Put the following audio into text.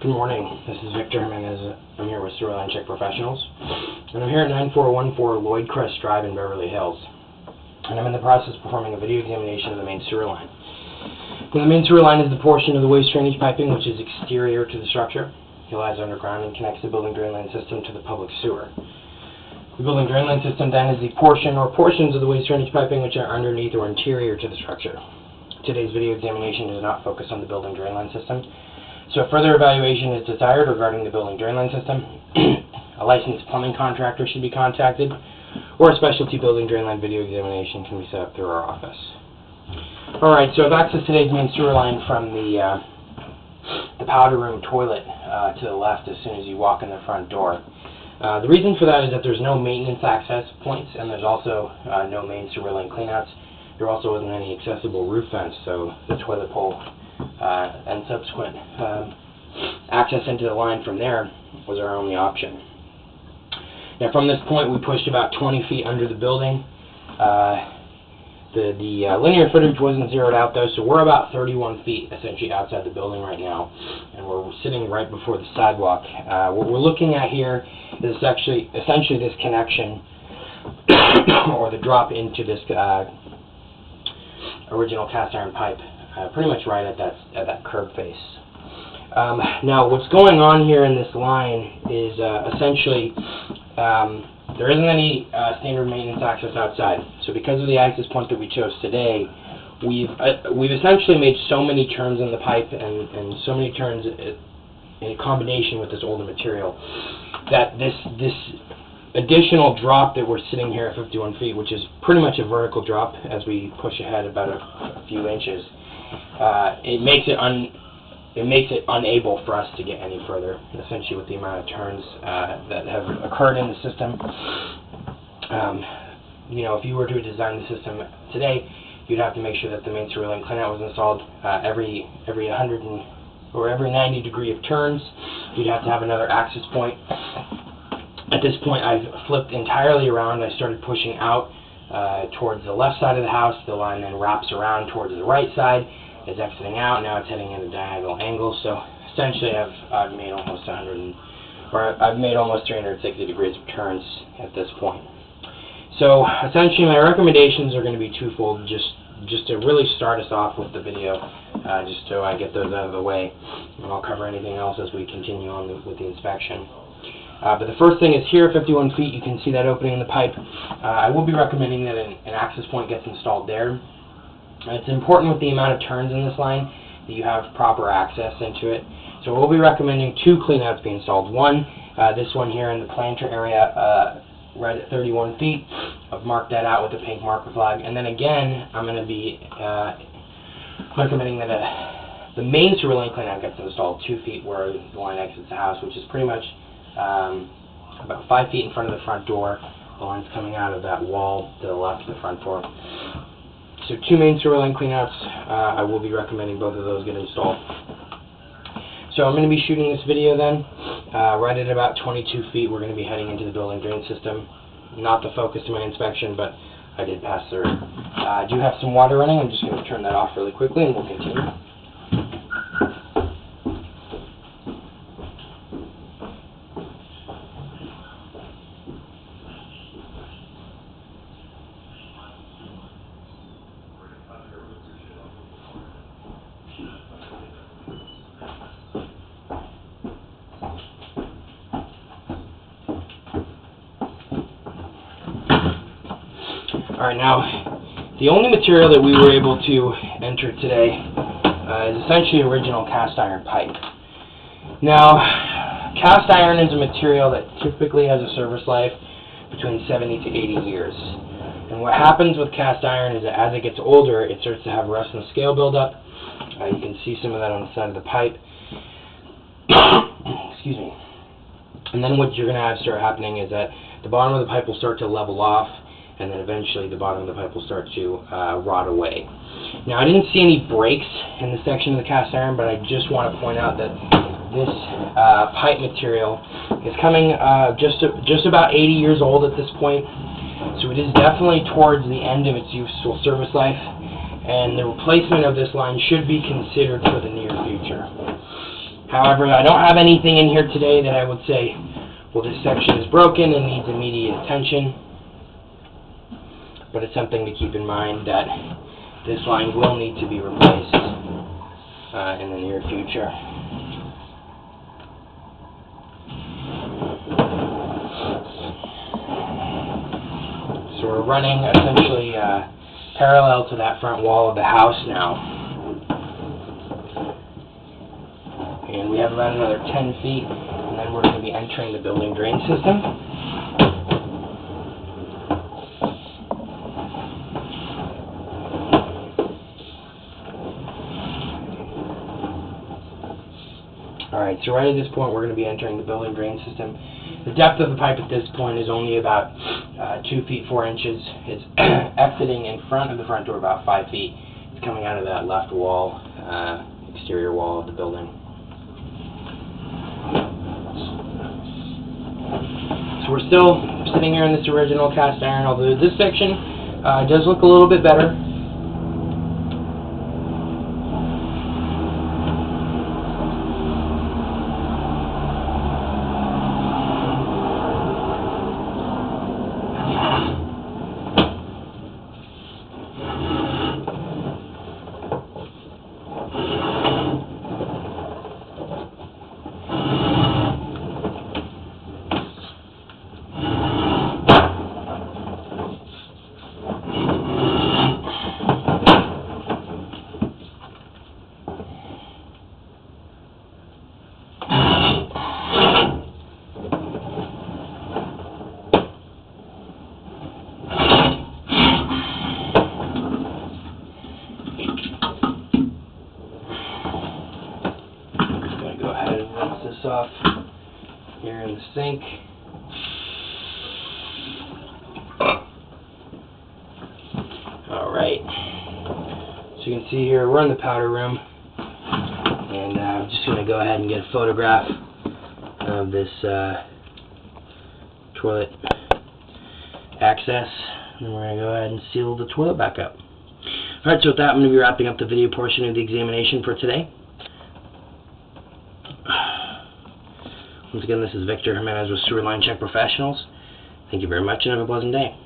Good morning. This is Victor Jimenez. I'm here with Sewer Line Check Professionals, and I'm here at 9414 Lloyd Crest Drive in Beverly Hills. And I'm in the process of performing a video examination of the main sewer line. Now, the main sewer line is the portion of the waste drainage piping which is exterior to the structure. It lies underground and connects the building drain line system to the public sewer. The building drain line system then is the portion or portions of the waste drainage piping which are underneath or interior to the structure. Today's video examination does not focus on the building drain line system, so if further evaluation is desired regarding the building drain line system, a licensed plumbing contractor should be contacted, or a specialty building drain line video examination can be set up through our office. Alright, so I've accessed today's main sewer line from the powder room toilet to the left as soon as you walk in the front door. The reason for that is that there's no maintenance access points, and there's also no main sewer line cleanouts. There also wasn't any accessible roof vents, so the toilet pole and subsequent access into the line from there was our only option. Now, from this point, we pushed about 20 feet under the building. The linear footage wasn't zeroed out, though, so we're about 31 feet essentially outside the building right now, and we're sitting right before the sidewalk. What we're looking at here is essentially this connection, or the drop into this original cast iron pipe, pretty much right at that curb face. Now, what's going on here in this line is essentially there isn't any standard maintenance access outside. So because of the access point that we chose today, we've essentially made so many turns in the pipe and so many turns in combination with this older material that this additional drop that we're sitting here at 51 feet, which is pretty much a vertical drop as we push ahead about a few inches, it makes it unable for us to get any further, essentially, with the amount of turns that have occurred in the system. If you were to design the system today, you'd have to make sure that the main sewer line cleanout was installed every 100 or every 90 degree of turns. You'd have to have another access point. At this point, I've flipped entirely around. I started pushing out towards the left side of the house. The line then wraps around towards the right side. It's exiting out. Now it's heading in a diagonal angle. So essentially, I've made almost 360 degrees of turns at this point. So essentially, my recommendations are going to be twofold. Just to really start us off with the video, just so I get those out of the way, and I'll cover anything else as we continue on with the inspection. But the first thing is here at 51 feet, you can see that opening in the pipe. I will be recommending that an access point gets installed there. It's important with the amount of turns in this line that you have proper access into it. So we'll be recommending two cleanouts be installed. One, this one here in the planter area, right at 31 feet. I've marked that out with a pink marker flag. And then again, I'm going to be recommending that the main sewer line cleanout gets installed 2 feet where the line exits the house, which is pretty much about 5 feet in front of the front door. The line's coming out of that wall to the left of the front door. So two main sewer line cleanouts. I will be recommending both of those get installed. So I'm going to be shooting this video then. Right at about 22 feet, we're going to be heading into the building drain system. Not the focus of my inspection, but I did pass through. I do have some water running. I'm just going to turn that off really quickly and we'll continue. Alright, now, the only material that we were able to enter today is essentially original cast iron pipe. Now, cast iron is a material that typically has a service life between 70 to 80 years. And what happens with cast iron is that as it gets older, it starts to have rust and scale buildup. You can see some of that on the side of the pipe. Excuse me. And then what you're going to have start happening is that the bottom of the pipe will start to level off, and then eventually the bottom of the pipe will start to rot away. Now, I didn't see any breaks in the section of the cast iron, but I just want to point out that this pipe material is coming just about 80 years old at this point, so it is definitely towards the end of its useful service life, and the replacement of this line should be considered for the near future. However, I don't have anything in here today that I would say, well, this section is broken and needs immediate attention. But it's something to keep in mind that this line will need to be replaced in the near future. So we're running essentially parallel to that front wall of the house now. And we have about another 10 feet, and then we're going to be entering the building drain system. Alright, so right at this point we're going to be entering the building drain system. The depth of the pipe at this point is only about 2 feet 4 inches. It's exiting in front of the front door about 5 feet. It's coming out of that left wall, exterior wall of the building. So we're still sitting here in this original cast iron, although this section does look a little bit better. Off here in the sink. Alright, so you can see here we're in the powder room, and I'm just going to go ahead and get a photograph of this toilet access, and we're going to go ahead and seal the toilet back up. Alright, so with that I'm going to be wrapping up the video portion of the examination for today. Once again, this is Victor Jimenez with Sewer Line Check Professionals. Thank you very much and have a pleasant day.